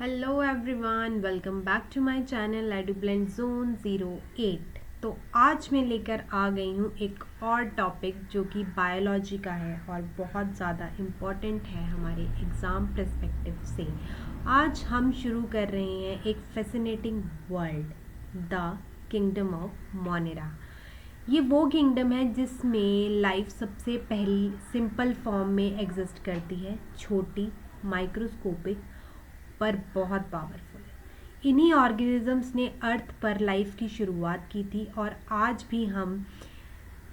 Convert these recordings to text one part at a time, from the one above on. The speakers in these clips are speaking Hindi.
Hello everyone, welcome back to my channel Edublend zone 08। तो आज मैं लेकर आ गई हूँ एक और टॉपिक जो कि बायोलॉजी का है और बहुत ज़्यादा इम्पॉर्टेंट है हमारे एग्ज़ाम पर्सपेक्टिव से। आज हम शुरू कर रहे हैं एक fascinating world, the kingdom of Monera. ये वो किंगडम है जिसमें लाइफ सबसे पहली सिंपल फॉर्म में एग्जिस्ट करती है, छोटी, माइक्रोस्कोपिक पर बहुत पावरफुल। इन्हीं ऑर्गेनिजम्स ने अर्थ पर लाइफ की शुरुआत की थी और आज भी हम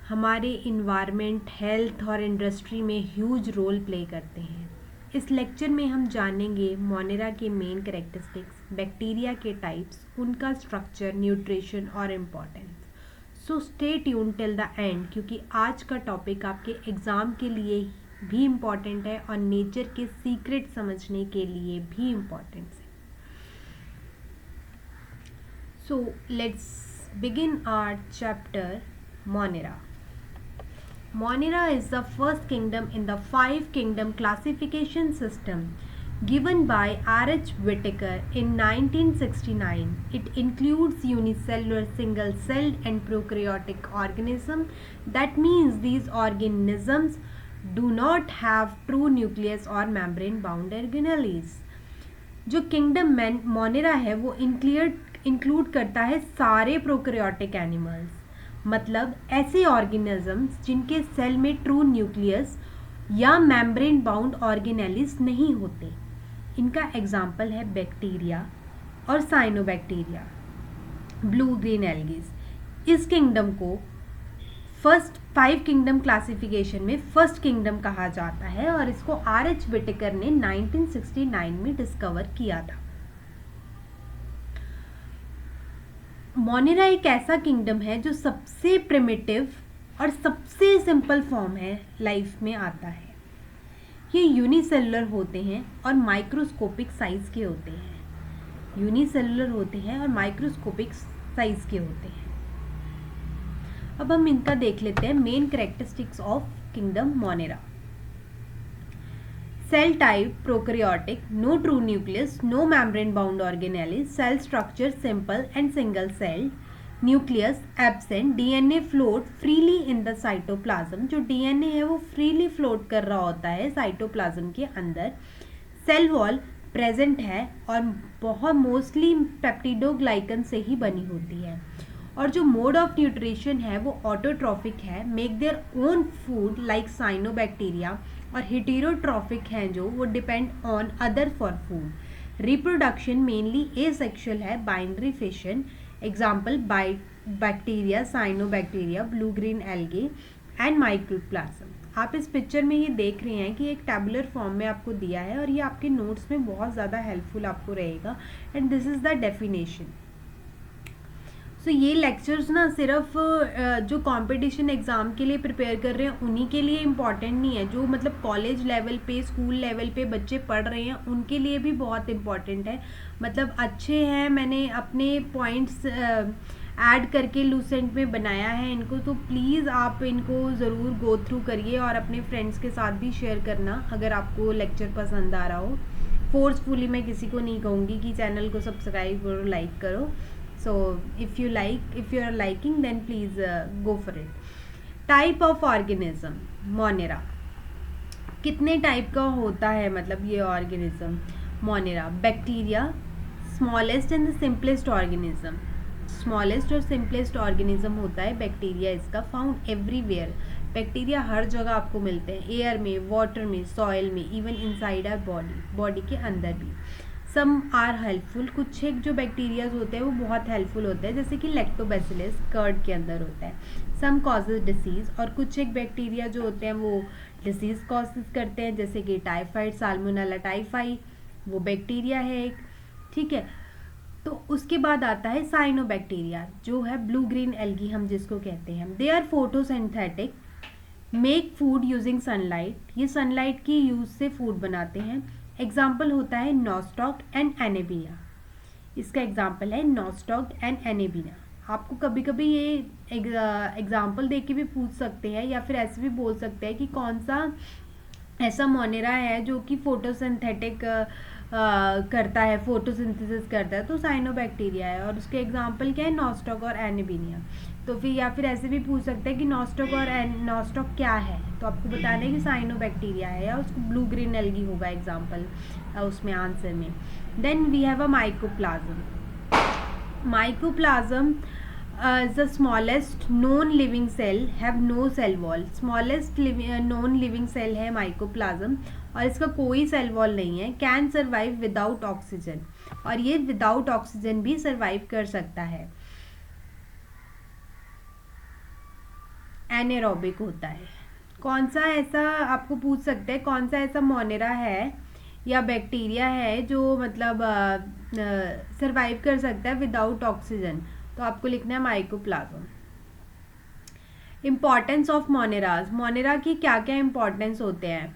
हमारे इन्वायरमेंट, हेल्थ और इंडस्ट्री में ह्यूज रोल प्ले करते हैं। इस लेक्चर में हम जानेंगे मोनेरा के मेन कैरेक्टरिस्टिक्स, बैक्टीरिया के टाइप्स, उनका स्ट्रक्चर, न्यूट्रिशन और importance. So stay tune till the end, क्योंकि आज का टॉपिक आपके एग्ज़ाम के लिए भी इम्पॉर्टेंट है और नेचर के सीक्रेट समझने के लिए भी इम्पॉर्टेंट है। So let's begin our chapter Monera. Monera is the first kingdom in the five kingdom classification system given by R.H. Whittaker in 1969. It includes unicellular, single-celled and prokaryotic organisms. That means these organisms do not have true nucleus or membrane-bound organelles. जो किंगडम मोनेरा है वो इंक्लूड करता है सारे प्रोकैरियोटिक एनिमल्स, मतलब ऐसे ऑर्गेनिजम्स जिनके सेल में ट्रू न्यूक्लियस या मेम्ब्रेन बाउंड ऑर्गेनेलिस नहीं होते। इनका एग्जाम्पल है बैक्टीरिया और साइनोबैक्टीरिया, ब्लू ग्रीन एल्गीज। इस किंगडम को फर्स्ट 5 किंगडम क्लासिफिकेशन में फर्स्ट किंगडम कहा जाता है और इसको R.H. विटेकर ने 1969 में डिस्कवर किया था। मोनेरा एक ऐसा किंगडम है जो सबसे प्रिमिटिव और सबसे सिंपल फॉर्म है लाइफ में आता है। ये यूनिसेलुलर होते हैं और माइक्रोस्कोपिक साइज के होते हैं। यूनिसेलुलर होते हैं और माइक्रोस्कोपिक साइज के होते हैं। अब हम इनका देख लेते हैं main characteristics of kingdom Monera. Cell type prokaryotic, no true nucleus, no membrane bound organelles, cell structure simple and single cell, nucleus absent, DNA float freely in the cytoplasm. जो डीएनए है वो फ्रीली फ्लोट कर रहा होता है साइटोप्लाज्म के अंदर। सेल वॉल प्रेजेंट है और बहुत मोस्टली पेप्टिडोग्लाइकन से ही बनी होती है। और जो मोड ऑफ न्यूट्रिशन है वो ऑटोट्रॉफिक है, make their own food like cyanobacteria, और हेटेरोट्रॉफिक हैं जो वो depend on other for food. Reproduction mainly asexual है, binary fission, example bacteria, cyanobacteria, blue green algae and microplasm. आप इस पिक्चर में ये देख रहे हैं कि एक टेबुलर फॉर्म में आपको दिया है और ये आपके नोट्स में बहुत ज़्यादा हेल्पफुल आपको रहेगा। And this is the definition. So ये लेक्चर्स ना सिर्फ जो कंपटीशन एग्ज़ाम के लिए प्रिपेयर कर रहे हैं उन्हीं के लिए इम्पॉर्टेंट नहीं है, जो मतलब कॉलेज लेवल पे, स्कूल लेवल पे बच्चे पढ़ रहे हैं उनके लिए भी बहुत इम्पॉर्टेंट है। मतलब अच्छे हैं, मैंने अपने पॉइंट्स ऐड करके लूसेंट में बनाया है इनको, तो प्लीज़ आप इनको ज़रूर गो थ्रू करिए और अपने फ्रेंड्स के साथ भी शेयर करना अगर आपको लेक्चर पसंद आ रहा हो। फोर्सफुली मैं किसी को नहीं कहूँगी कि चैनल को सब्सक्राइब करो, लाइक करो। So if you are liking, then please go for it. Type of organism Monera, कितने टाइप का होता है मतलब ये organism Monera? Bacteria, smallest and the simplest organism. Smallest और सिंपलेस्ट ऑर्गेनिज्म होता है बैक्टीरिया। इसका फाउंड एवरीवेयर। बैक्टीरिया हर जगह आपको मिलते हैं, एयर में, वाटर में, सॉइल में, इवन इनसाइड आवर बॉडी के अंदर भी। सम आर हेल्पफुल, कुछ एक जो बैक्टीरियाज होते हैं वो बहुत हेल्पफुल होते हैं, जैसे कि लैक्टोबैसिलस कर्ड के अंदर होता है। सम कॉजेज डिसीज, और कुछ एक बैक्टीरिया जो होते हैं वो डिसीज कॉजेज करते हैं, जैसे कि टाइफाइड, साल्मोनेला टाइफाई, वो बैक्टीरिया है एक, ठीक है। तो उसके बाद आता है साइनोबैक्टीरिया, जो है ब्लू ग्रीन एल्गी हम जिसको कहते हैं। They are photosynthetic, make food using sunlight. ये सनलाइट की यूज से फूड बनाते हैं। एग्जाम्पल होता है नॉस्टॉक एंड एनेबिना। इसका एग्जाम्पल है नॉस्टॉक एंड एनेबिना। आपको कभी कभी ये एग्जाम्पल दे के भी पूछ सकते हैं या फिर ऐसे भी बोल सकते हैं कि कौन सा ऐसा मोनेरा है जो कि फोटोसिंथेटिक करता है, फोटोसिंथेसिस करता है, तो साइनोबैक्टीरिया है। और उसके एग्जाम्पल क्या है, नॉस्टॉक और एनीबिनिया। तो फिर या फिर ऐसे भी पूछ सकते हैं कि नॉस्टॉक और नॉस्टॉक क्या है, तो आपको बताना है कि साइनोबैक्टीरिया है, या उसको ब्लू ग्रीन एल्गी होगा एग्जाम्पल उसमें आंसर में। Then we have a mycoplasm. Mycoplasm is the smallest known living cell, have no cell wall. Smallest known living cell है mycoplasm, और इसका कोई सेल वॉल नहीं है। कैन सर्वाइव विदाउट ऑक्सीजन, और ये विदाउट ऑक्सीजन भी सर्वाइव कर सकता है। एनेरोबिक होता है। कौन सा ऐसा, आपको पूछ सकते हैं कौन सा ऐसा मोनेरा है या बैक्टीरिया है जो मतलब सरवाइव कर सकता है विदाउट ऑक्सीजन, तो आपको लिखना है mycoplasm. Importance of moneras. Monera की क्या क्या इम्पॉर्टेंस होते हैं?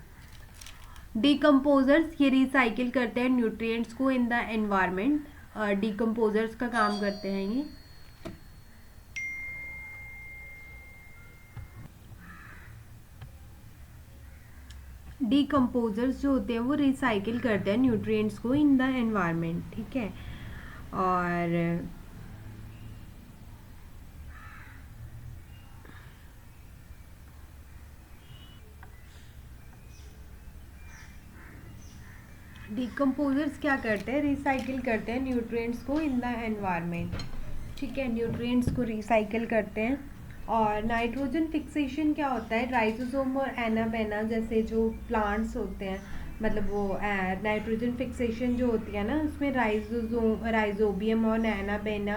डिकम्पोजर्स, ये रिसाइकिल करते हैं न्यूट्रिएंट्स को इन द एनवायरनमेंट। डिकम्पोजर्स का काम करते हैं ये। डिकम्पोजर्स जो होते हैं वो रिसाइकिल करते हैं न्यूट्रिएंट्स को इन द एनवायरनमेंट, ठीक है। और डिकम्पोजर्स क्या करते हैं, रिसाइकिल करते हैं न्यूट्रिएंट्स को इन द एनवायरनमेंट, ठीक है। न्यूट्रिएंट्स को रिसाइकिल करते हैं। और नाइट्रोजन फिक्सेशन क्या होता है, राइजोसोम और एनाबेना जैसे जो प्लांट्स होते हैं, मतलब वो नाइट्रोजन फिक्सेशन जो होती है ना, उसमें राइजोबियम और एनाबेना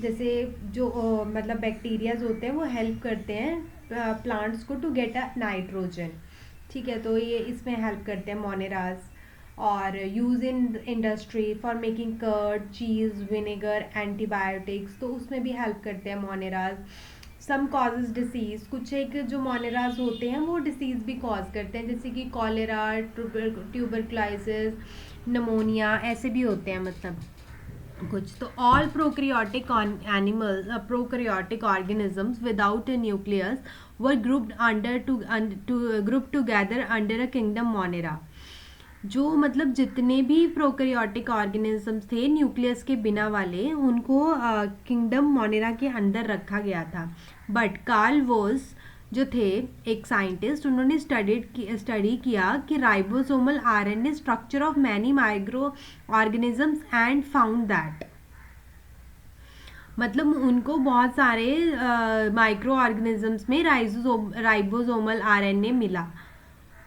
जैसे जो मतलब बैक्टीरियाज होते हैं वो हेल्प करते हैं प्लांट्स को टू गेट अ नाइट्रोजन, ठीक है। तो ये इसमें हेल्प करते हैं मोनेराज। और use in industry for making curd, cheese, vinegar, antibiotics, तो उसमें भी हेल्प करते हैं मोनेराज। सम कॉजेज डिसीज़, कुछ एक जो मोनेराज होते हैं वो डिसीज़ भी कॉज करते हैं, जैसे कि कॉलेरा, ट्यूबरक्लाइसिस, नमोनिया, ऐसे भी होते हैं मतलब कुछ। तो all prokaryotic animals, prokaryotic organisms without A nucleus were group together under a kingdom Monera. जो मतलब जितने भी प्रोकैरियोटिक ऑर्गेनिजम्स थे न्यूक्लियस के बिना वाले, उनको किंगडम मोनेरा के अंदर रखा गया था। बट कार्ल वोस जो थे एक साइंटिस्ट, उन्होंने स्टडी किया कि ribosomal RNA structure of many microorganisms and found that, मतलब उनको बहुत सारे माइक्रो ऑर्गेनिजम्स में राइबोसोमल आरएनए मिला।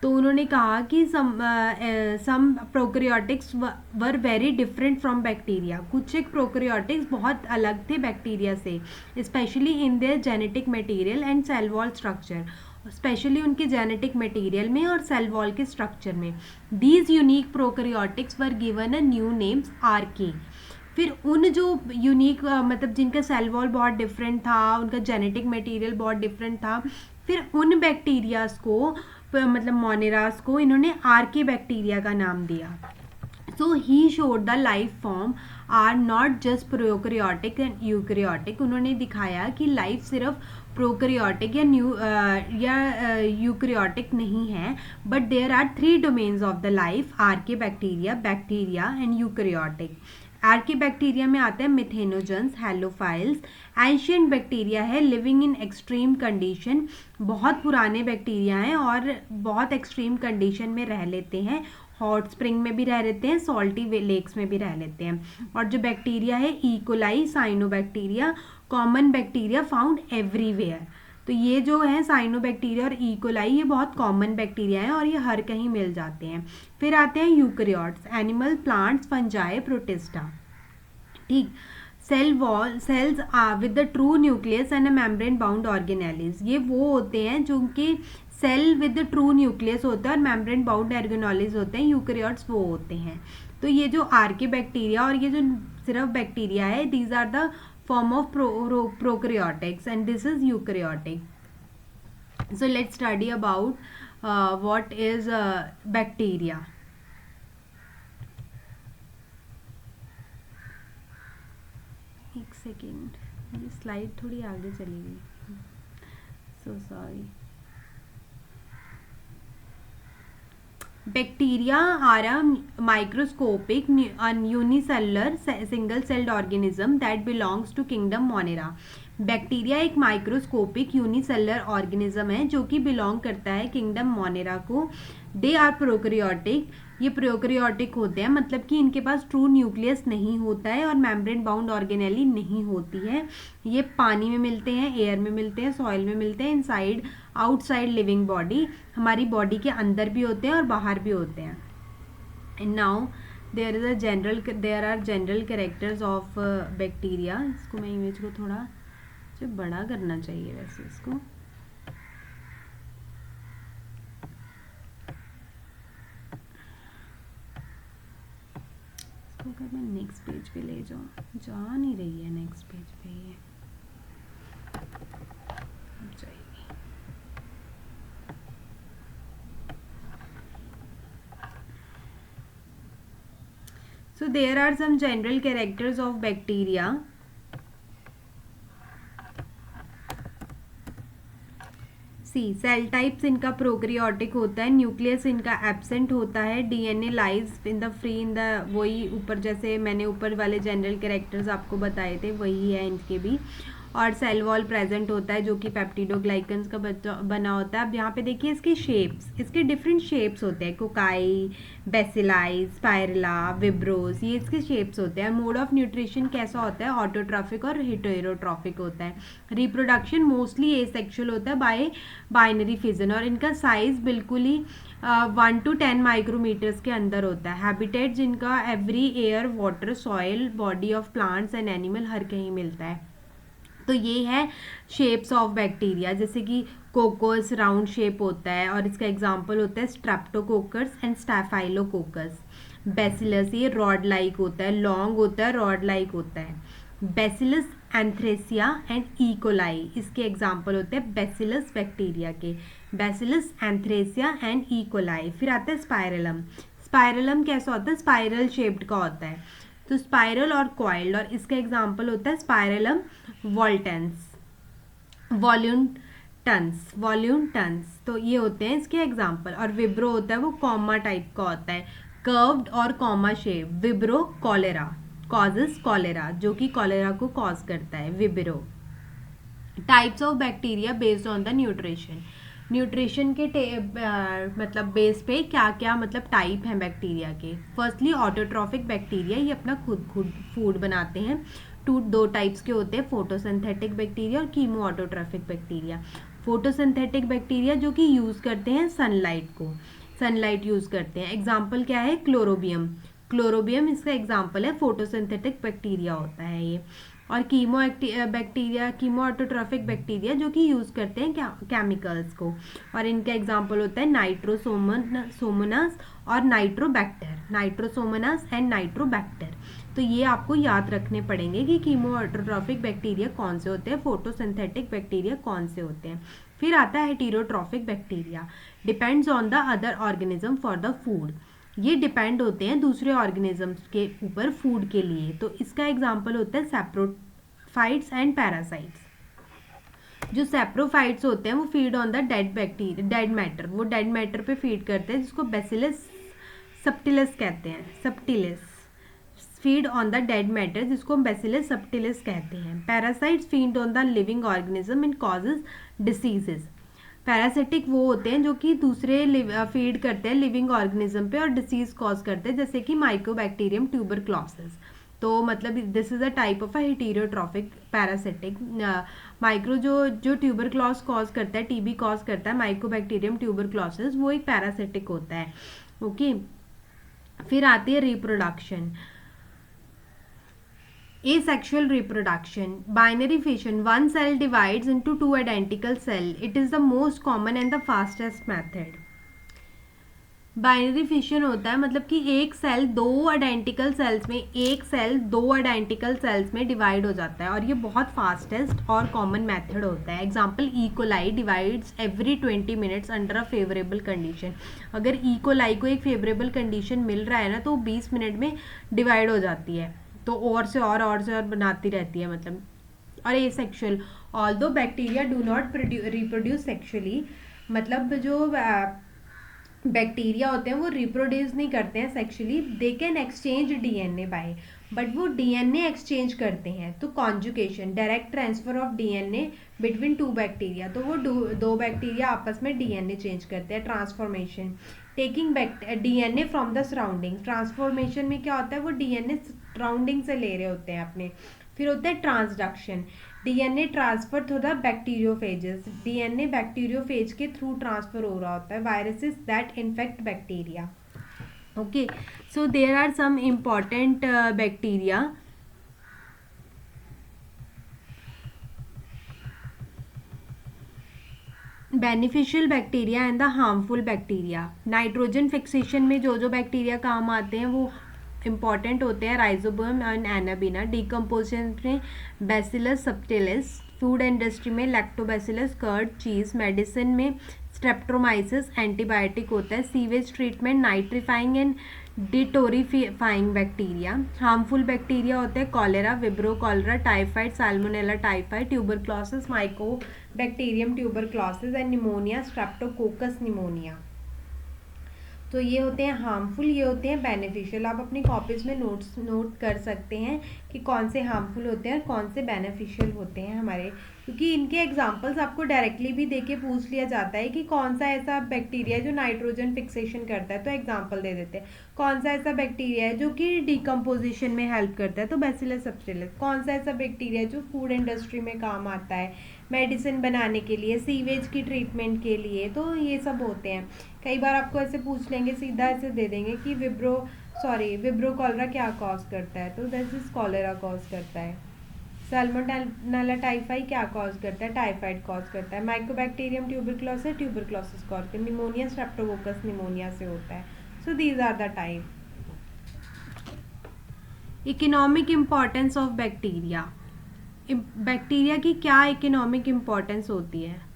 तो उन्होंने कहा कि some prokaryotics were very different from bacteria, कुछ एक प्रोकैरियोटिक्स बहुत अलग थे बैक्टीरिया से, specially in their genetic material and cell wall structure, specially उनके जेनेटिक मटेरियल में और सेल वॉल के स्ट्रक्चर में। These unique prokaryotics were given a new names आरके। फिर उन जो यूनिक मतलब जिनका सेल वॉल बहुत डिफरेंट था, उनका जेनेटिक मटेरियल बहुत डिफरेंट था, फिर उन बैक्टीरियाज को मतलब मोनेरास को इन्होंने आर्के बैक्टीरिया का नाम दिया। So he showed the life form are not just prokaryotic and eukaryotic. उन्होंने दिखाया कि लाइफ सिर्फ प्रोकैरियोटिक या यूकैरियोटिक नहीं है, but there are 3 domains of the life, archaebacteria and eukaryotic. Archaebacteria में आते हैं मिथेनोजन्स, हेलोफाइल्स। एंशियंट बैक्टीरिया है लिविंग इन एक्सट्रीम कंडीशन, बहुत पुराने बैक्टीरिया हैं और बहुत एक्सट्रीम कंडीशन में रह लेते हैं, हॉट स्प्रिंग में भी रह लेते हैं, सॉल्टी लेक्स में भी रह लेते हैं। और जो बैक्टीरिया है E coli, cyanobacteria, common bacteria found everywhere. तो ये जो है साइनोबैक्टीरिया और इकोलाई, ये बहुत कॉमन बैक्टीरिया हैं और ये हर कहीं मिल जाते हैं। फिर आते हैं eukaryotes, animal, plants, fungi, protista, ठीक। Cells with the true nucleus and a membrane bound organelles, ये वो होते हैं जो उनके cell with the true nucleus होता है और मेम्ब्रेन बाउंड ऑर्गेनेलिस होते हैं, यूकैरियोट्स वो होते हैं। तो ये जो आर्के बैक्टीरिया और ये जो सिर्फ बैक्टीरिया है, these are the form of prokaryotics and this is eukaryotic. So let's study about what is bacteria. एक सेकेंड, ये स्लाइड थोड़ी आगे चली गई, so sorry. Bacteria are a microscopic unicellular single celled organism that belongs to kingdom Monera. Bacteria एक माइक्रोस्कोपिक यूनिसेलुलर ऑर्गेनिज्म है जो कि बिलोंग करता है किंगडम मोनेरा को। दे आर प्रोकैरियोटिक, ये प्रोकैरियोटिक होते हैं, मतलब कि इनके पास ट्रू न्यूक्लियस नहीं होता है और मेम्ब्रेन बाउंड ऑर्गेनेली नहीं होती है। ये पानी में मिलते हैं, एयर में मिलते हैं, सॉइल में मिलते हैं, इनसाइड आउटसाइड लिविंग बॉडी, हमारी बॉडी के अंदर भी होते हैं और बाहर भी होते हैं। And now there are general characters of bacteria. इसको मैं इमेज को थोड़ा बड़ा करना चाहिए वैसे इसको। अगर मैं नेक्स्ट पेज पे ले जाऊँ, जा नहीं रही है नेक्स्ट पेज पे, ये जाएगी। So there are some general characters of bacteria. See cell types इनका प्रोकैरियोटिक होता है, न्यूक्लियस इनका एब्सेंट होता है, DNA lies in the free in the, वही ऊपर जैसे मैंने ऊपर वाले जनरल कैरेक्टर्स आपको बताए थे वही है इनके भी। और सेल वॉल प्रेजेंट होता है जो कि पेप्टिडोग्लाइकन्स का बना होता है। अब यहाँ पे देखिए इसके शेप्स, इसके डिफरेंट शेप्स होते हैं, कोकाई, बेसिलाई, स्पाइरला, विब्रोस, ये इसके शेप्स होते हैं। मोड ऑफ न्यूट्रिशन कैसा होता है, ऑटोट्रॉफिक और हेटेरोट्रॉफिक होता है। रिप्रोडक्शन मोस्टली एसेक्सुअल होता है बाय बाइनरी फिजन, और इनका साइज बिल्कुल ही 1 to 10 माइक्रोमीटर्स के अंदर होता है। हैबिटेट जिनका every air, water, soil, body of plants and animal, हर कहीं मिलता है। तो ये है शेप्स ऑफ बैक्टीरिया, जैसे कि कोकोस राउंड शेप होता है और इसका एग्जांपल होता है स्ट्रेप्टोकोकस एंड स्टैफाइलोकोकस। बेसिलस ये रॉड लाइक होता है, लॉन्ग होता है, रॉड लाइक होता है। बेसिलस एंथ्रेसिया एंड इकोलाई, इसके एग्जांपल होते हैं बेसिलस बैक्टीरिया के, बेसिलस एंथ्रेसिया एंड इकोलाई। फिर आता है स्पाइरलम। स्पाइरलम कैसा होता है, स्पाइरल शेप्ड का होता है, तो स्पाइरल और कॉइल्ड, और इसका एग्जांपल होता है स्पाइरलम वॉल्टेंस, वॉल्यूटन्स, तो ये होते हैं इसके एग्जांपल। और विब्रो होता है वो कॉमा टाइप का होता है, कर्व्ड और comma shape. विब्रो cholera, causes cholera, जो कि कॉलेरा को कॉज करता है, विब्रो। Types of bacteria based on the nutrition, nutrition के मतलब बेस पे क्या क्या मतलब टाइप हैं बैक्टीरिया के। फर्स्टली ऑटोट्रॉफिक बैक्टीरिया, ये अपना खुद फूड बनाते हैं। दो टाइप्स के होते हैं, फोटोसिंथेटिक बैक्टीरिया और chemo autotrophic bacteria. Photosynthetic bacteria जो कि यूज़ करते हैं सनलाइट को, सनलाइट यूज़ करते हैं। एग्जाम्पल क्या है, क्लोरोबियम, क्लोरोबियम इसका एग्जाम्पल है, फोटोसिंथेटिक बैक्टीरिया होता है ये। और कीमो ऑटोट्रॉफिक बैक्टीरिया जो कि यूज़ करते हैं केमिकल्स को, और इनका एग्जांपल होता है नाइट्रोसोमोनास और नाइट्रोसोमोनास एंड नाइट्रोबैक्टर। तो ये आपको याद रखने पड़ेंगे कि कीमो ऑटोट्रॉफिक बैक्टीरिया कौन से होते हैं, फोटोसिंथेटिक बैक्टीरिया कौन से होते हैं। फिर आता है heterotrophic bacteria, depends on the other organism for the food, ये डिपेंड होते हैं दूसरे ऑर्गेनिजम्स के ऊपर फूड के लिए। तो इसका एग्जांपल होता है सैप्रोफाइट्स एंड पैरासाइट्स। जो सैप्रोफाइट्स होते हैं वो feed on the dead matter, वो डेड मैटर पे फीड करते हैं, जिसको बेसिलस सबटिलिस कहते हैं, subtilis, feed on the dead matter, जिसको हम बेसिलस सबटिलिस कहते हैं। Parasites feed on the living organism and causes diseases. Parasitic वो होते हैं जो कि दूसरे फीड करते हैं लिविंग ऑर्गेनिज्म पे और डिसीज कॉज करते हैं, जैसे कि माइकोबैक्टीरियम ट्यूबरक्लोसिस। तो मतलब this is a type of a heterotrophic parasitic. Micro जो ट्यूबरक्लोस कॉज करता है, टीबी कॉज करता है, माइकोबैक्टीरियम ट्यूबरक्लोसिस, वो एक पैरासिटिक होता है। ओके, फिर आती है reproduction, asexual reproduction, binary fission, one cell divides into two identical cells, it is the most common and the fastest method। Binary fission होता है मतलब कि एक सेल दो आइडेंटिकल सेल्स में डिवाइड हो जाता है, और ये बहुत फास्टेस्ट और कॉमन मेथड होता है। Example E coli divides every 20 minutes under a favourable condition. अगर इकोलाई को एक फेवरेबल कंडीशन मिल रहा है ना तो 20 मिनट में डिवाइड हो जाती है, तो और से और बनाती रहती है मतलब। और asexual, although bacteria do not reproduce sexually, मतलब जो बैक्टीरिया होते हैं वो रिप्रोड्यूस नहीं करते हैं sexually, they can exchange DNA by, but वो डीएनए एक्सचेंज करते हैं। तो conjugation, direct transfer of DNA between two bacteria, तो वो दो बैक्टीरिया आपस में डीएनए चेंज करते हैं। Transformation, taking DNA from the surrounding, transformation में क्या होता है, वो डीएनए सराउंडिंग से ले रहे होते हैं अपने। फिर होता है transduction, DNA transfer through the bacteriophages, DNA bacteriophage के थ्रू ट्रांसफर हो रहा होता है। Viruses that infect bacteria. Okay, so there are some important bacteria. Beneficial bacteria and the harmful bacteria. Nitrogen fixation में जो जो बैक्टीरिया काम आते हैं वो इंपॉर्टेंट होते हैं, राइजोबियम एंड एनाबीना। डिकम्पोजिशन में बैसिलस सबटिलिस, फूड इंडस्ट्री में लैक्टोबैसिलस, कर्ड, चीज़, मेडिसिन में स्ट्रेप्टोमाइसिस, एंटीबायोटिक होता है। Sewage treatment, nitrifying and denitrifying bacteria. Harmful bacteria होते हैं cholera, vibrio cholera, typhoid, salmonella typhoid, tuberculosis, mycobacterium tuberculosis and pneumonia, streptococcus pneumonia. तो ये होते हैं हार्मफुल, ये होते हैं बेनिफिशियल। आप अपनी कॉपीज़ में नोट कर सकते हैं कि कौन से हार्मफुल होते हैं और कौन से बेनिफिशियल होते हैं हमारे, क्योंकि इनके एग्जांपल्स आपको डायरेक्टली भी देके पूछ लिया जाता है कि कौन सा ऐसा बैक्टीरिया है जो नाइट्रोजन फिक्सेशन करता है, तो एग्जांपल दे देते हैं। कौन सा ऐसा बैक्टीरिया है जो कि डिकम्पोजिशन में हेल्प करता है, तो बैसिलस सबटिलिस। कौन सा ऐसा बैक्टीरिया है जो फूड इंडस्ट्री में काम आता है, मेडिसिन बनाने के लिए, सीवेज की ट्रीटमेंट के लिए, तो ये सब होते हैं। कई बार आपको ऐसे पूछ लेंगे, सीधा ऐसे दे देंगे कि विब्रो कॉलरा क्या कॉज करता है, तो दिस इज कॉलेरा कॉज करता है। सैल्मोनेला टाइफाई क्या कॉज करता है, टाइफाइड कॉज करता है। माइकोबैक्टीरियम ट्यूबरक्लोसिस कॉज करता है। निमोनिया स्ट्रेप्टोकोकस निमोनिया से होता है। So these are the type. Economic importance of bacteria. Bacteria की क्या इकोनॉमिक इम्पोर्टेंस होती है?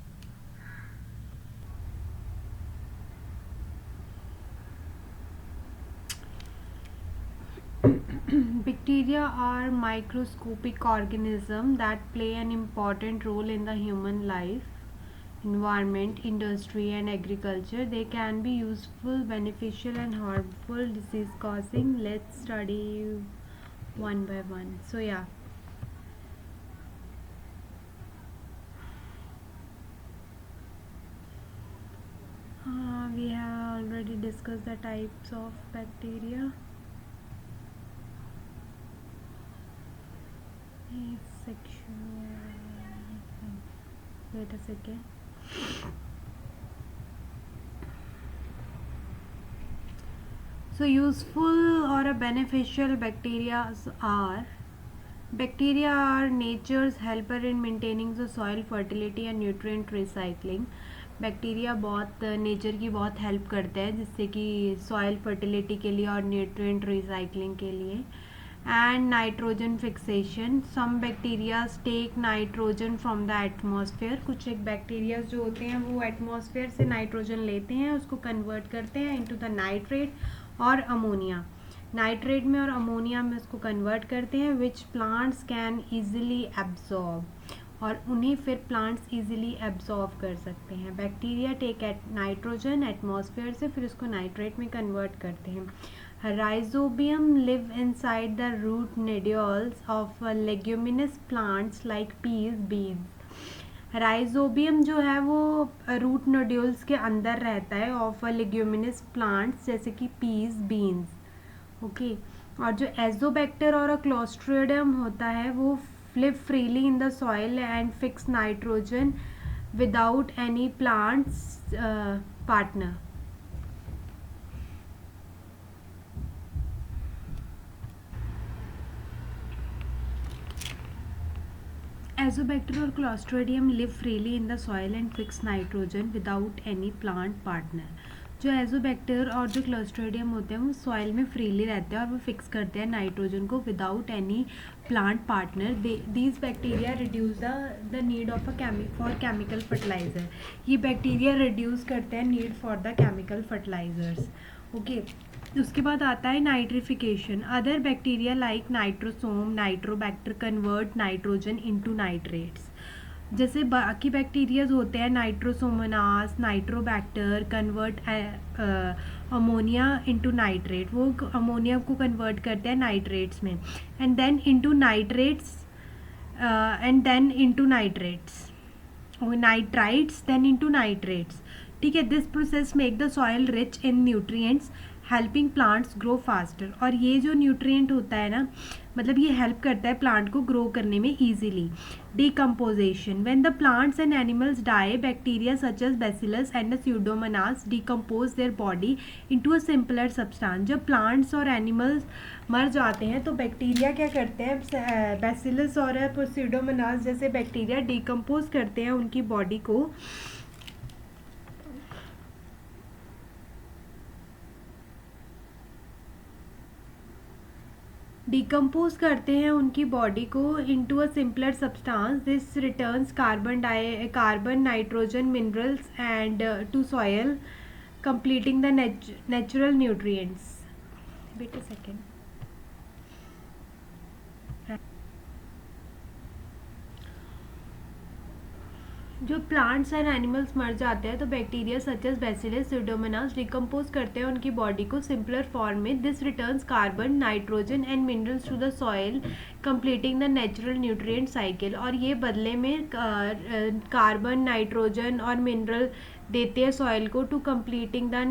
Bacteria are microscopic organisms that play an important role in the human life, environment, industry and agriculture. They can be useful, beneficial and harmful, disease causing. Let's study one by one. So yeah, we have already discussed the types of bacteria. Wait a second. So useful or a beneficial bacteria are nature's helper in maintaining the soil fertility and nutrient recycling. Bacteria बहुत नेचर की बहुत हेल्प करते हैं जिससे कि सॉइल फर्टिलिटी के लिए और न्यूट्रिएंट रिसाइकलिंग के लिए। And nitrogen fixation, some bacterias take nitrogen from the atmosphere. कुछ एक बैक्टीरिया जो होते हैं वो एटमॉस्फेयर से नाइट्रोजन लेते हैं, उसको कन्वर्ट करते हैं इनटू द नाइट्रेट और अमोनिया। नाइट्रेट में और अमोनिया में उसको कन्वर्ट करते हैं, which plants can easily absorb, और उन्हें फिर प्लांट्स इजीली एब्जॉर्व कर सकते हैं। बैक्टीरिया टेक नाइट्रोजन एटमॉस्फेयर से, फिर उसको नाइट्रेट में कन्वर्ट करते हैं। Rhizobium live inside the root nodules of leguminous plants like peas, beans. Rhizobium जो है वो रूट नोड्यूल्स के अंदर रहता है ऑफ लेग्यूमिनस प्लांट्स जैसे कि पीज, बीन्स। ओके, और जो एजोबैक्टर और क्लोस्ट्रिडियम होता है वो live freely in the soil and fix nitrogen without any plant's partner. Azobacter और Clostridium live freely in the soil and fix nitrogen without any plant partner. जो एजोबैक्टर और जो क्लोस्ट्रिडियम होते हैं वो सॉइल में फ्रीली रहते हैं और वो फिक्स करते हैं नाइट्रोजन को without any plant partner. These bacteria reduce the need of for chemical fertilizer. ये बैक्टीरिया रिड्यूस करते हैं need for the chemical fertilizers. Okay, उसके बाद आता है nitrification. Other bacteria like nitrosome, nitrobacter convert nitrogen into nitrates. जैसे बाकी बैक्टीरियाज होते हैं, nitrosomonas, nitrobacter convert ammonia into nitrate, वो अमोनिया को कन्वर्ट करते हैं नाइट्रेट्स में, and then into nitrates nitrites then into nitrates. ठीक है, this process make the soil rich in nutrients helping plants grow faster. और ये जो न्यूट्रिएंट होता है ना, मतलब ये हेल्प करता है प्लांट को ग्रो करने में easily. Decomposition, when the plants and animals die, bacteria such as bacillus and pseudomonas decompose their body into a simpler substance. जब प्लांट्स और एनिमल्स मर जाते हैं तो बैक्टीरिया क्या करते हैं, बैसिलस और स्यूडोमोनास जैसे बैक्टीरिया डिकम्पोज करते हैं उनकी बॉडी को डिकम्पोज करते हैं उनकी बॉडी को into a simpler substance. This returns carbon nitrogen minerals and to soil completing the natural nutrients. Wait a second. जो प्लांट्स एंड एनिमल्स मर जाते हैं तो bacteria such as bacillus pseudomonas decompose करते हैं उनकी बॉडी को सिंपलर फॉर्म में। This returns carbon nitrogen and minerals to the soil completing the natural nutrient cycle. और ये बदले में कार्बन नाइट्रोजन और मिनरल देते हैं सॉइल को to completing the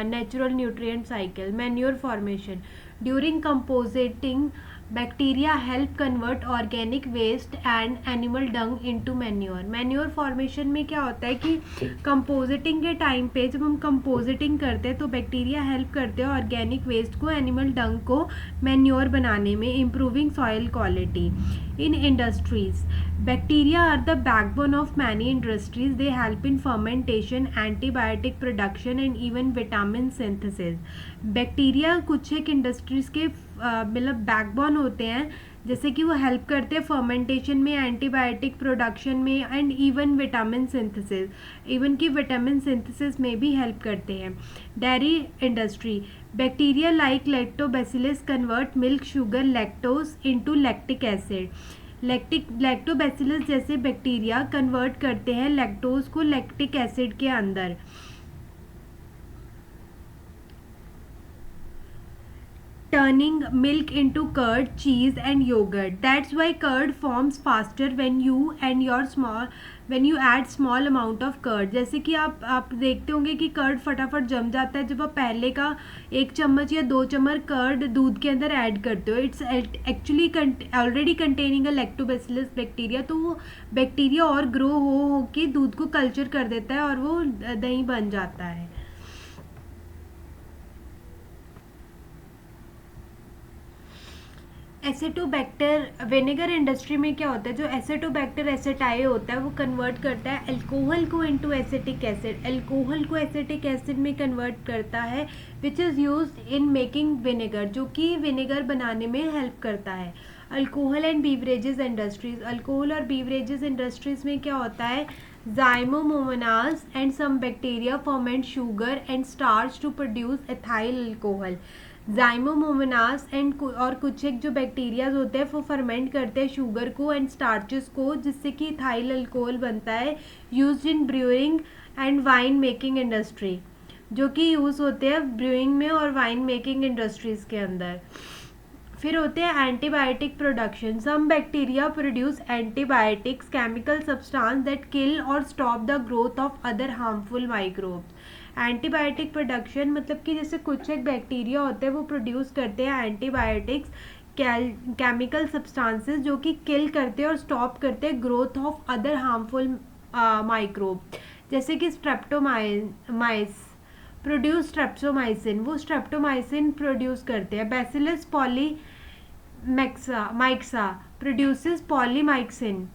natural nutrient cycle. Manure formation, during composting bacteria help convert organic waste and animal dung into manure. Manure formation में क्या होता है कि कंपोजिटिंग के टाइम पे जब हम कंपोजिटिंग करते हैं तो बैक्टीरिया हेल्प करते हैं ऑर्गेनिक वेस्ट को, एनिमल डंग को मैन्योर बनाने में, improving soil quality. In industries, bacteria are the backbone of many industries. They help in fermentation, antibiotic production and even vitamin synthesis. Bacteria कुछ एक इंडस्ट्रीज के मतलब बैकबोन होते हैं, जैसे कि वो हेल्प करते हैं फर्मेंटेशन में, एंटीबायोटिक प्रोडक्शन में and even vitamin synthesis, even की विटामिन सिंथेसिस में भी हेल्प करते हैं। Dairy industry, bacteria like lactobacillus convert milk sugar lactose into lactic acid. Lactobacillus जैसे बैक्टीरिया कन्वर्ट करते हैं लैक्टोज को लैक्टिक एसिड के अंदर। Turning milk into curd, cheese and yogurt. That's why curd forms faster when you add small amount of curd. जैसे कि आप देखते होंगे कि कर्ड फटाफट जम जाता है जब आप पहले का 1 चम्मच या 2 चम्मच कर्ड दूध के अंदर ऐड करते हो। It's actually already containing a lactobacillus bacteria, तो वो बैक्टीरिया और ग्रो हो के दूध को कल्चर कर देता है और वो दही बन जाता है। एसेटोबैक्टर, विनेगर इंडस्ट्री में क्या होता है, जो एसेटोबैक्टर एसेटाई होता है वो कन्वर्ट करता है अल्कोहल को इनटू एसिटिक एसिड। अल्कोहल को एसिटिक एसिड में कन्वर्ट करता है which is used in making vinegar, जो कि विनेगर बनाने में हेल्प करता है। Alcohol and beverages industries, alcohol और बीवरेजेस इंडस्ट्रीज में क्या होता है, zymomonas and some bacteria ferment sugar and starch to produce ethyl alcohol. Zymomonas and और कुछ एक जो बैक्टीरियाज होते हैं वो फर्मेंट करते हैं शुगर को एंड स्टार्चेस को, जिससे कि इथाइल अल्कोहल बनता है। Used in brewing and wine making industry, जो कि यूज़ होते हैं ब्रूइंग में और वाइन मेकिंग इंडस्ट्रीज़ के अंदर। फिर होते हैं antibiotic production. Some bacteria produce antibiotics, chemical substance that kill और stop the growth of other harmful microbes. Antibiotic production मतलब कि जैसे कुछ एक बैक्टीरिया होते हैं वो प्रोड्यूस करते हैं एंटीबायोटिक्स, केमिकल सब्सटेंसेस जो कि किल करते हैं और स्टॉप करते हैं growth of other harmful microbe, जैसे कि स्ट्रेप्टोमाइस प्रोड्यूस स्ट्रेप्टोमाइसिन, वो स्ट्रेप्टोमाइसिन प्रोड्यूस करते हैं। Bacillus myxa produces polymyxin.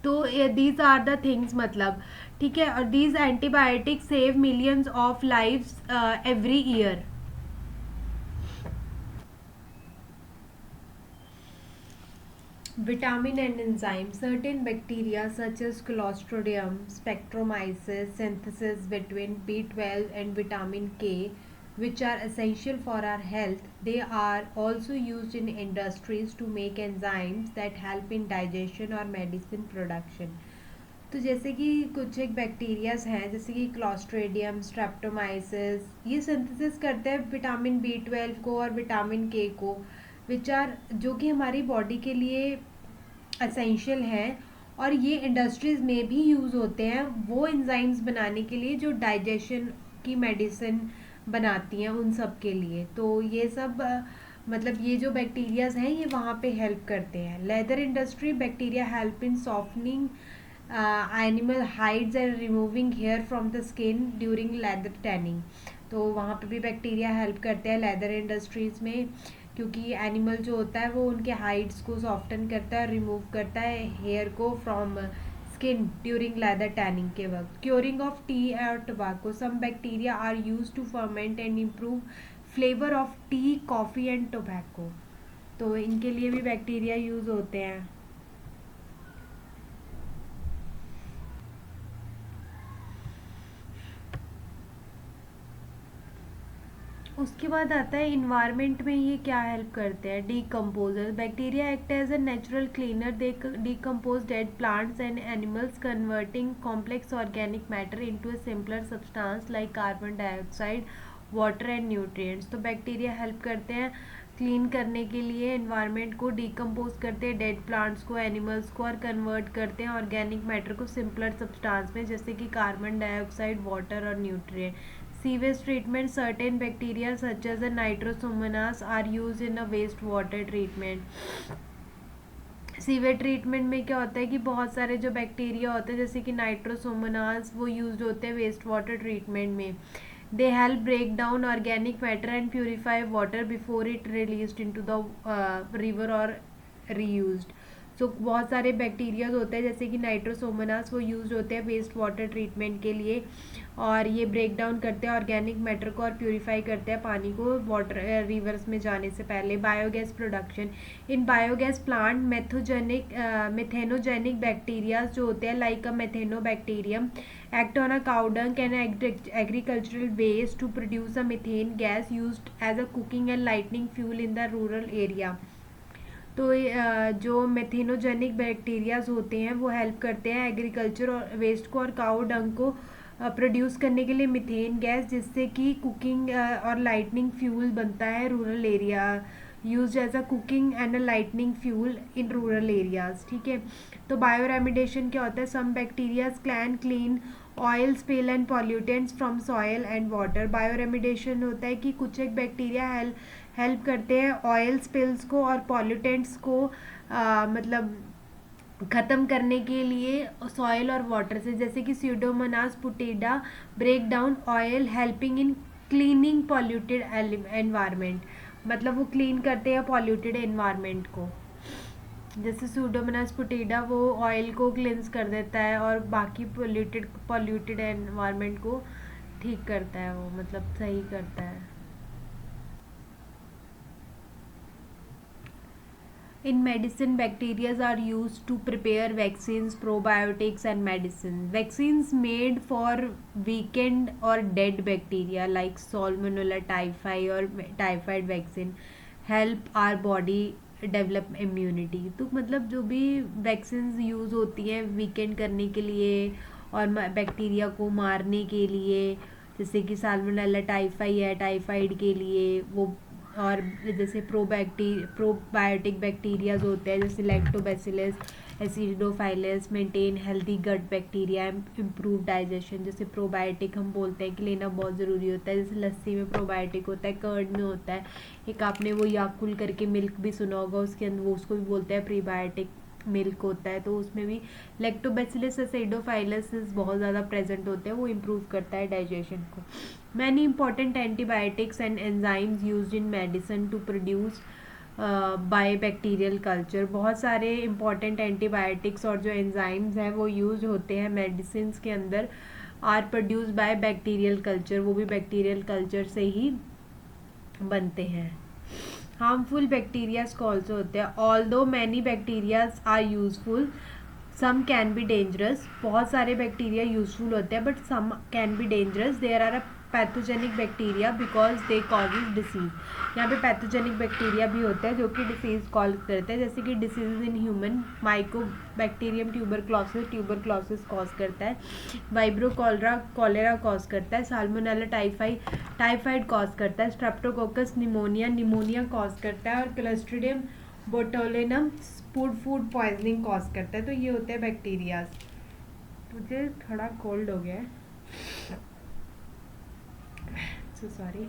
तो दीज आर द थिंग्स, मतलब ठीक है। और these antibiotic save millions of lives every year. Vitamin and enzyme. Certain bacteria such as Clostridium, Spectromyces synthesis between B12 and vitamin K which are essential for our health. They are also used in industries to make enzymes that help in digestion or medicine production. तो जैसे कि कुछ एक बैक्टीरियाज हैं जैसे कि क्लॉस्ट्रेडियम स्ट्रेप्टोमाइसिस, ये सिंथेसिस करते हैं विटामिन B12 को और विटामिन के को, विच आर जो कि हमारी बॉडी के लिए असेंशियल हैं, और ये इंडस्ट्रीज़ में भी यूज़ होते हैं वो एंजाइम्स बनाने के लिए जो डाइजेशन की मेडिसिन बनाती हैं उन सब के लिए। तो ये सब मतलब ये जो बैक्टीरियाज हैं ये वहाँ पे हेल्प करते हैं। Leather industry bacteria help in softening animal hides and removing hair from the skin during leather tanning. तो वहाँ पे भी बैक्टीरिया हेल्प करते हैं लेदर इंडस्ट्रीज़ में, क्योंकि एनिमल जो होता है वो उनके हाइड्स को सॉफ्टन करता है, रिमूव करता है हेयर को from skin during leather tanning के वक्त। क्योरिंग ऑफ टी और tobacco, some bacteria are use to ferment and improve flavour of tea coffee and tobacco. तो इनके लिए भी बैक्टीरिया यूज़ होते हैं। उसके बाद आता है इन्वायरमेंट में ये क्या हेल्प करते हैं। Decomposer, bacteria act as a natural cleaner, they decompose dead plants and animals converting complex organic matter into a simpler substance like carbon dioxide, water and nutrients. तो बैक्टीरिया हेल्प करते हैं क्लीन करने के लिए एनवायरनमेंट को, डीकम्पोज करते हैं डेड प्लांट्स को, एनिमल्स को, और कन्वर्ट करते हैं ऑर्गेनिक मैटर को सिंपलर सब्सटेंस में, जैसे कि कार्बन डाइऑक्साइड, वाटर और nutrient. Sewage treatment, certain bacteria such as the nitrosomonas are used in a wastewater treatment. Sewage treatment में क्या होता है कि बहुत सारे जो बैक्टीरिया होते हैं जैसे कि नाइट्रोसोमोनास वो यूज होते हैं वेस्ट वाटर ट्रीटमेंट में। They help break down organic matter and purify water before it released into the river और रीयूज्ड। सो बहुत सारे बैक्टीरियाज होते हैं जैसे कि नाइट्रोसोमोनास वो यूज होते हैं वेस्ट वाटर ट्रीटमेंट के लिए, और ये ब्रेक डाउन करते हैं ऑर्गेनिक मैटर को और प्योरीफाई करते हैं पानी को वाटर रिवर्स में जाने से पहले। Biogas production, in biogas plant methanogenic bacteria जो होते हैं like a methanobacterium act on a cow dung and agricultural waste to produce a methane gas used as a cooking and lightning fuel in the rural area. तो जो मेथेनोजेनिक बैक्टीरियाज होते हैं वो हेल्प करते हैं एग्रीकल्चर और वेस्ट को और काउ डंग को प्रोड्यूस करने के लिए मीथेन गैस, जिससे कि कुकिंग और लाइटनिंग फ्यूल बनता है rural area, use as a cooking and a lightning fuel in rural areas. ठीक है। तो बायो रेमिडेशन क्या होता है, some bacterias can clean oil spill and pollutants from soil and water. Bioremediation होता है कि कुछ एक बैक्टीरिया हेल्प करते हैं ऑयल स्पिल्स को और पॉल्यूटेंट्स को मतलब ख़त्म करने के लिए सॉइल और वाटर से, जैसे कि pseudomonas putida break down oil helping in cleaning polluted environment, मतलब वो क्लीन करते हैं पॉल्यूटेड एनवायरनमेंट को। जैसे स्यूडोमोनास पुटेडा वो ऑयल को क्लिनस कर देता है और बाकी पॉल्यूटेड एनवायरनमेंट को ठीक करता है, वो मतलब सही करता है। In medicine, bacteria are used to prepare vaccines, probiotics, and medicine. Vaccines made for weakened or dead bacteria like Salmonella typhi or typhoid vaccine help our body develop immunity. तो मतलब जो भी वैक्सीन्स यूज़ होती हैं वीकेंड करने के लिए और बैक्टीरिया को मारने के लिए, जैसे कि साल्मोनेला टाइफाई है टाइफाइड के लिए वो, और जैसे प्रोबायोटिक बैक्टीरियाज होते हैं जैसे lactobacillus acidophilus maintain healthy gut bacteria improve digestion. जैसे प्रोबायोटिक हम बोलते हैं कि लेना बहुत ज़रूरी होता है, जैसे लस्सी में प्रोबायोटिक होता है, कर्ड में होता है, एक आपने वो याकुल करके मिल्क भी सुना होगा, उसके अंदर वो उसको भी बोलते हैं प्रीबायोटिक मिल्क होता है, तो उसमें भी लैक्टोबैसिलस एसिडोफाइलस बहुत ज़्यादा प्रेजेंट होते हैं, वो इम्प्रूव करता है डाइजेशन को। Many important antibiotics and enzymes used in medicine to produce by bacterial culture. बहुत सारे इंपॉर्टेंट एंटीबायोटिक्स और जो एंजाइम्स हैं वो यूज होते हैं मेडिसिन के अंदर, are produce by bacterial culture, वो भी बैक्टीरियल कल्चर से ही बनते हैं। हार्मफुल बैक्टीरियाज ऑल्सो होते हैं, although many bacterias are useful some can be dangerous. बहुत सारे बैक्टीरिया यूजफुल होते हैं but some can be dangerous. There are a pathogenic bacteria because they causes disease. यहाँ पे पैथोजेनिक बैक्टीरिया भी होते हैं जो कि डिसीज कॉज करते हैं, जैसे कि disease in human, Mycobacterium tuberculosis cause करता है, वाइब्रो कॉलेरा कॉज करता है, साल्मोनेला टाइफाइड कॉज करता है, स्ट्रेप्टोकोकस निमोनिया कॉज करता है, और Clostridium botulinum food poisoning cause करता है। तो ये होते हैं बैक्टीरियाज। मुझे थोड़ा कोल्ड हो गया है, सो सॉरी।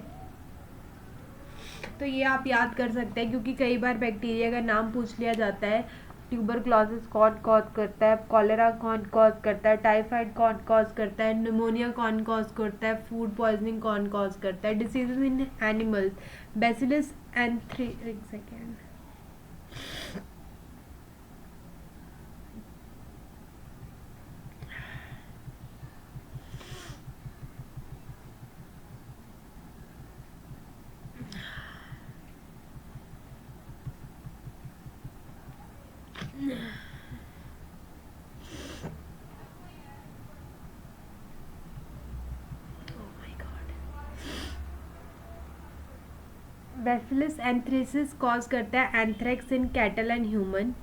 तो ये आप याद कर सकते हैं क्योंकि कई बार बैक्टीरिया का नाम पूछ लिया जाता है। ट्यूबरक्लोसिस कौन कॉज करता है, कॉलेरा कौन कॉज करता है, टाइफाइड कौन कॉज करता है, निमोनिया कौन कॉज करता है, फूड पॉइजनिंग कौन कॉज करता है, diseases in animals, bacillus anthrax. Bacillus anthracis cause करता है anthrax in cattle and human,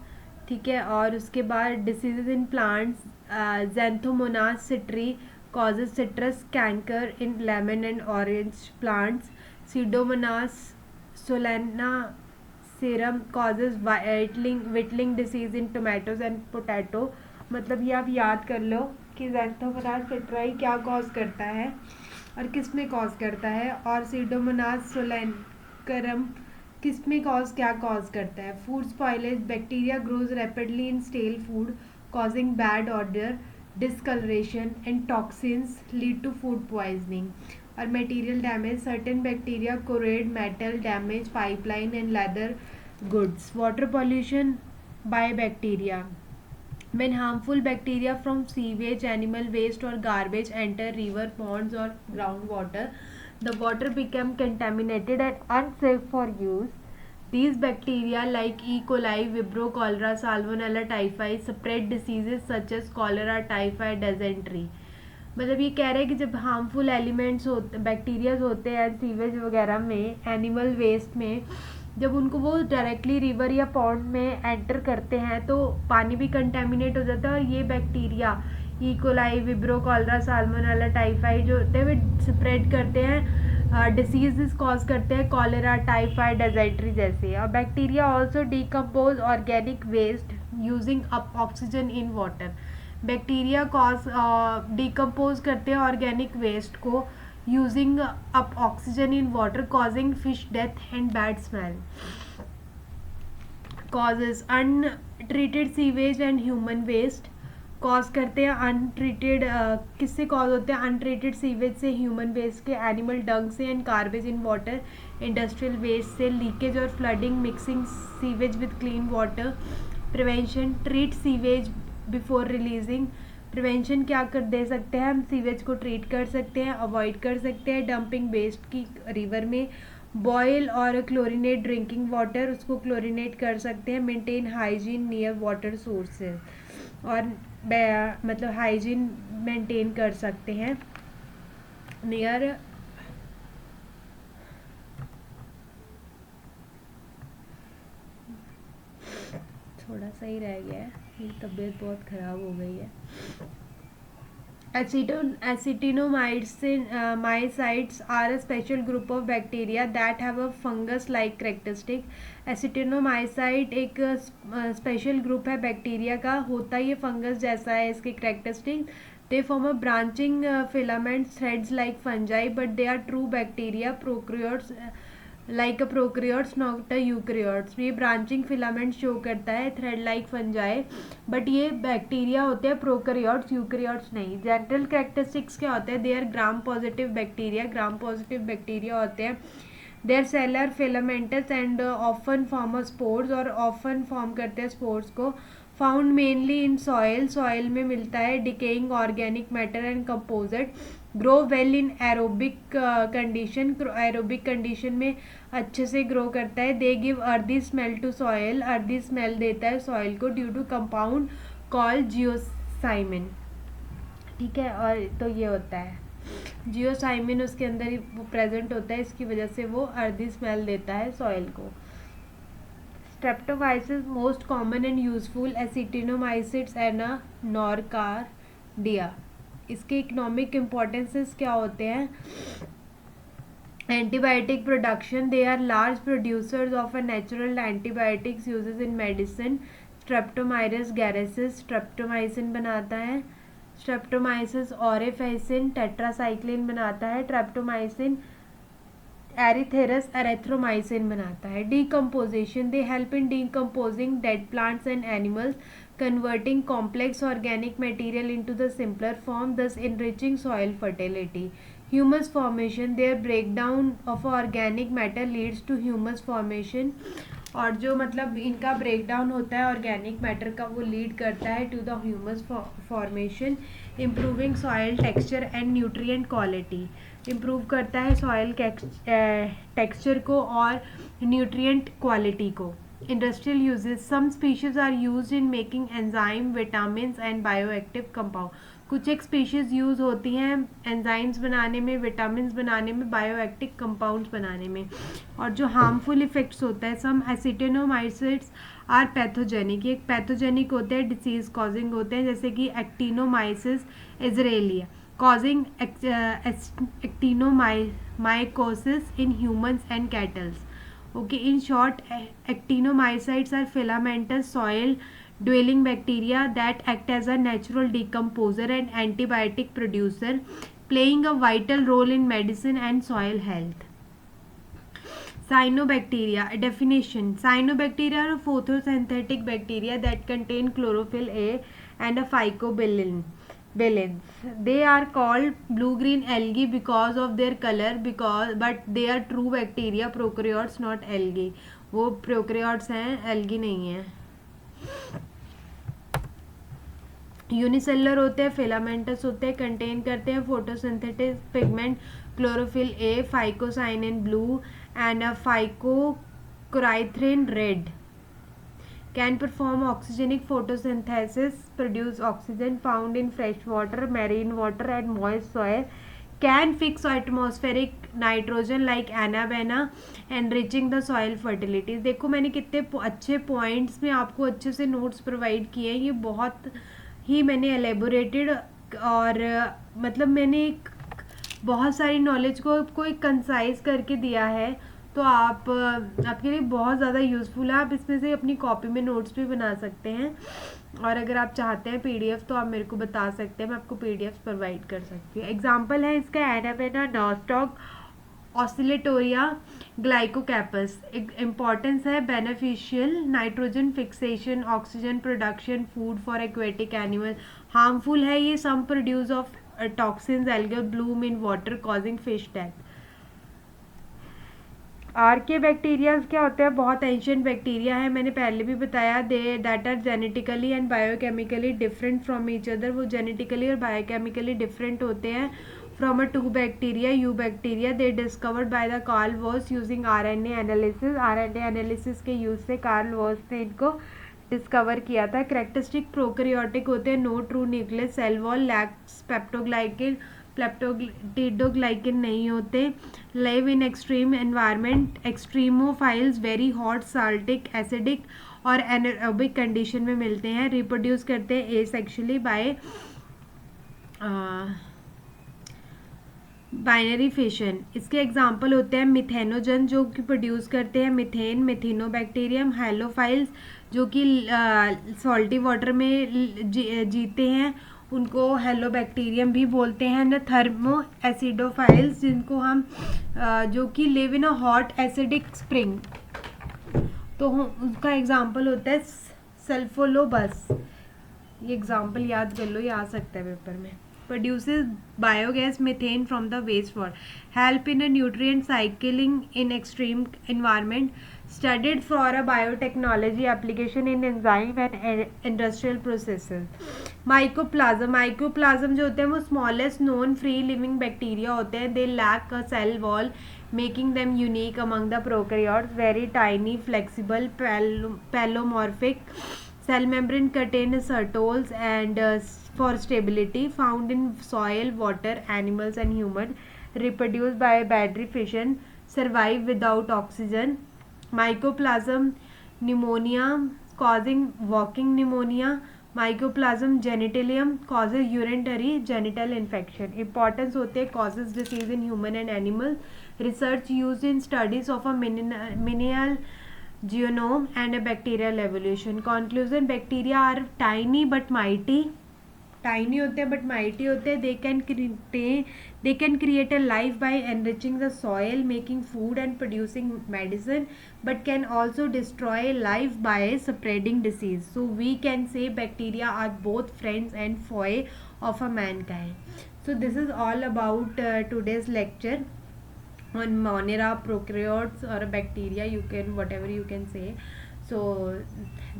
ठीक है। और उसके बाद diseases in plants, xanthomonas citri causes citrus canker in lemon and orange plants, pseudomonas solanacearum causes wilting disease in tomatoes and potato. मतलब ये आप याद कर लो कि ज़ैंथोमोनास सिट्राई क्या कॉज करता है और किस में कॉज करता है, और सीडोमोनास सोलेनकरम किस में क्या कॉज करता है। Food spoilage, bacteria grows rapidly in stale food causing bad odour, discoloration and toxins lead to food poisoning. और material damage, certain bacteria corrode metal damage pipeline and leather goods. Water pollution by bacteria, when harmful bacteria from sewage, animal waste or garbage enter river, ponds or groundwater, the water become contaminated and unsafe for use. These bacteria like E. coli, Vibrio, cholera, Salmonella typhi spread diseases such as cholera, typhoid, dysentery। मतलब ये कह रहे हैं कि जब हार्मफुल एलिमेंट्स होते बैक्टीरियाज होते हैं सीवेज वगैरह में, एनिमल वेस्ट में, जब उनको वो डायरेक्टली रिवर या पॉन्ड में एंटर करते हैं तो पानी भी कंटेमिनेट हो जाता है, और ये bacteria E coli, विब्रो, cholera, salmonella typhoid जो होते हैं वे स्प्रेड करते हैं, डिसीजेस कॉज करते हैं, कॉलेरा, टाइफाइड, डिसेंट्री जैसे। और bacteria also decompose organic waste using up oxygen in water. Bacteria cause decompose करते हैं ऑर्गेनिक वेस्ट को using up oxygen in water causing fish death and bad smell. Causes, untreated sewage and human waste cause करते हैं अनट्रीटेड, किससे कॉज होते हैं, अनट्रीटेड सीवेज से, ह्यूमन वेस्ट के, एनिमल डंग से and garbage in water, industrial waste से, लीकेज और flooding, mixing sewage with clean water. Prevention, treat sewage before releasing. Prevention क्या कर दे सकते हैं हम, सीवेज को ट्रीट कर सकते हैं, अवॉइड कर सकते हैं डंपिंग वेस्ट की रिवर में। बॉयल और क्लोरीनेट ड्रिंकिंग वाटर, उसको क्लोरीनेट कर सकते हैं। Maintain hygiene near water sources, और मतलब हाइजीन मेंटेन कर सकते हैं नियर थोड़ा सही रह गया है, मेरी तबीयत बहुत ख़राब हो गई है। Acetinomycetes are a special group of bacteria that have a fungus-like characteristic. Acetinomycete एक स्पेशल ग्रुप है बैक्टीरिया का, होता ये फंगस जैसा है इसके characteristic. They form a branching filament threads like fungi, but they are true bacteria, prokaryotes like a prokaryotes not a eukaryotes। ये ब्रांचिंग फिलामेंट शो करता है, थ्रेड लाइक फंजाई, बट ये बैक्टीरिया होते हैं, प्रोकैरियोट्स यूकैरियोट्स नहीं। जनरल कैरेक्टरिस्टिक्स क्या होते हैं, they are gram positive bacteria होते हैं। They are cellular filamentous and often form spores, और ऑफन फॉर्म करते हैं स्पोर्स को। फाउंड मेनली इन सॉइल में मिलता है। Decaying organic matter and composite. Grow well in aerobic condition में अच्छे से ग्रो करता है। They give earthy smell to soil, earthy smell देता है सॉइल को due to compound called geosmin, ठीक है। और तो ये होता है जियोसाइमिन उसके अंदर ही वो प्रेजेंट होता है, इसकी वजह से वो अर्दी स्मेल देता है सॉइल को। Streptomyces most common and useful actinomycetes and nocardia. इसके इकोनॉमिक इम्पोर्टेंसेस क्या होते हैं? Antibiotic production, they are large producers of a natural antibiotics uses in medicine. Streptomyces griseus streptomycin बनाता है। स्ट्रेप्टोमाइसिस ऑरिफेसिन टेट्रासाइक्लिन बनाता है। ट्रेप्टोमाइसिन एरिथेरस एरेथ्रोमाइसिन बनाता है। Decomposition, they help in decomposing dead plants and animals, converting complex organic material into the simpler form, thus enriching soil fertility. Humus formation, their breakdown of organic matter leads to humus formation. और जो मतलब इनका ब्रेकडाउन होता है ऑर्गेनिक मैटर का, वो लीड करता है to the humus formation. Improving soil texture and nutrient quality, improve करता है सॉइल टेक्सचर को और न्यूट्रिएंट क्वालिटी को। Industrial uses, some species are used in making enzyme, vitamins and bioactive compound. कुछ एक स्पीशीज यूज होती हैं एंजाइम्स बनाने में, विटामिन्स बनाने में, बायोएक्टिव कंपाउंड्स बनाने में। और जो हार्मफुल इफेक्ट्स होता है, सम एसिटिनोमाइसिट्स आर पैथोजेनिक, एक पैथोजेनिक होते हैं, डिसीज कॉजिंग होते हैं, जैसे कि actinomyces israelii causing actinomycosis in humans and cattles. Okay, in short, actinomycetes are filamentous soil dwelling bacteria that act as a natural decomposer and antibiotic producer, playing a vital role in medicine and soil health. Cyanobacteria definition: cyanobacteria are photosynthetic bacteria that contain chlorophyll A and a phycobilin. They are called blue-green algae because of their color, but they are true bacteria, prokaryotes, not algae. वो prokaryotes हैं, algae नहीं है। यूनिसेलुलर होते हैं, फिलामेंटस होते हैं, कंटेन करते हैं photosynthetic pigment chlorophyll a, phycocyanin blue and phycoerythrin red. Can perform oxygenic photosynthesis, produce oxygen found in fresh water, marine water and moist soil. Can fix atmospheric nitrogen like anabaena, enriching the soil fertility. देखो मैंने कितने अच्छे पॉइंट्स में आपको अच्छे से नोट्स प्रोवाइड किए हैं। ये बहुत ही मैंने एलेबोरेटेड और मतलब मैंने बहुत सारी नॉलेज को एक कंसाइज करके दिया है, तो आपके लिए बहुत ज़्यादा यूज़फुल है। आप इसमें से अपनी कॉपी में नोट्स भी बना सकते हैं, और अगर आप चाहते हैं पीडीएफ तो आप मेरे को बता सकते हैं, मैं आपको पीडीएफ प्रोवाइड कर सकती हूँ। एग्जांपल है इसका anabaena nostoc oscillatoria gloeocapsa. Importance है beneficial nitrogen fixation, oxygen production, food for aquatic animal. Harmful है ये, some produce of toxins, algal bloom in water causing fish death. Archaebacterias क्या होते हैं? बहुत एंशियंट बैक्टीरिया है, मैंने पहले भी बताया। They that are genetically and biochemically different from each other. वो जेनेटिकली और बायोकेमिकली डिफरेंट होते हैं from a to bacteria, eubacteria. They discovered by the Carl Woese using RNA analysis. RNA analysis के यूज से कार्ल वॉस ने इनको डिस्कवर किया था। कैरेक्टरिस्टिक प्रोकैरियोटिक होते हैं, no true nucleus, cell wall, lacks peptidoglycan, peptidoglycan नहीं होते। Live in extreme environment, extremophiles, very hot, साल्टिक, acidic और एनारोबिक कंडीशन में मिलते हैं। रिप्रोड्यूस करते हैं एसेक्सुअली बाय बाइनरी फिशन। इसके एग्जाम्पल होते हैं मिथेनोजन जो कि प्रोड्यूस करते हैं मीथेन, मिथिनोबैक्टीरियम, हेलोफाइल्स जो कि सॉल्टी वाटर में जीते हैं, उनको हेलोबैक्टीरियम भी बोलते हैं। न थर्मो एसिडोफाइल्स जिनको हम जो कि live in a hot acidic spring, तो उसका एग्जाम्पल होता है सल्फोलोबस। ये एग्जाम्पल याद कर लो, ये आ सकता है पेपर में। Produces biogas methane from the wastewater, help in a nutrient cycling in extreme environment, studied for a biotechnology application in enzyme and industrial processes. Mycoplasm जो होते हैं वो smallest known free living bacteria होते हैं। They lack a cell wall, making them unique among the prokaryotes. Very tiny, flexible, palomorphic. Cell membrane contain certols and for stability, found in soil, water, animals and human, reproduced by battery fission, survive without oxygen. Mycoplasma pneumonia, causing walking pneumonia. Mycoplasma genitalium causes urinary genital infection. Importance होते हैं causes disease in human and animal. Research used in studies of a minimal genome and a bacterial evolution. Conclusion: bacteria are tiny but mighty. Tiny होते हैं बट माइटी होते हैं. They can create a life by enriching the soil, making food and producing medicine, but can also destroy life by spreading disease. So we can say bacteria are both friends and foe of a mankind. So this is all about today's lecture on Monera, prokaryotes or bacteria, you can whatever you can say. So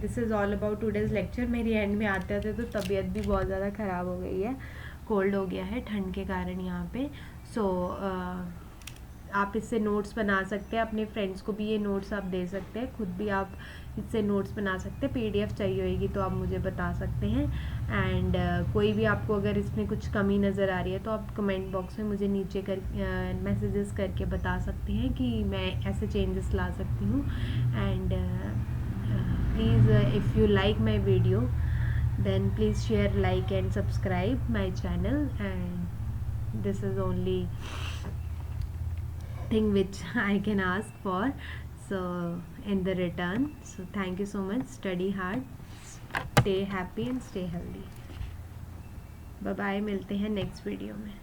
this is all about today's lecture. मेरी एंड में आते आते तो तबीयत भी बहुत ज़्यादा ख़राब हो गई है, कोल्ड हो गया है ठंड के कारण यहाँ पे. सो आप इससे नोट्स बना सकते हैं, अपने फ्रेंड्स को भी ये नोट्स आप दे सकते हैं, खुद भी आप इससे नोट्स बना सकते हैं. PDF चाहिए होगी तो आप मुझे बता सकते हैं. एंड कोई भी आपको अगर इसमें कुछ कमी नज़र आ रही है तो आप कमेंट बॉक्स में मुझे नीचे मैसेजेस करके बता सकते हैं कि मैं ऐसे चेंजेस ला सकती हूँ. And please if you like my video then please share, like and subscribe my channel. And this is only thing which I can ask for, so in the return. So thank you so much. Study hard, stay happy and stay healthy. Bye bye. मिलते हैं next video में.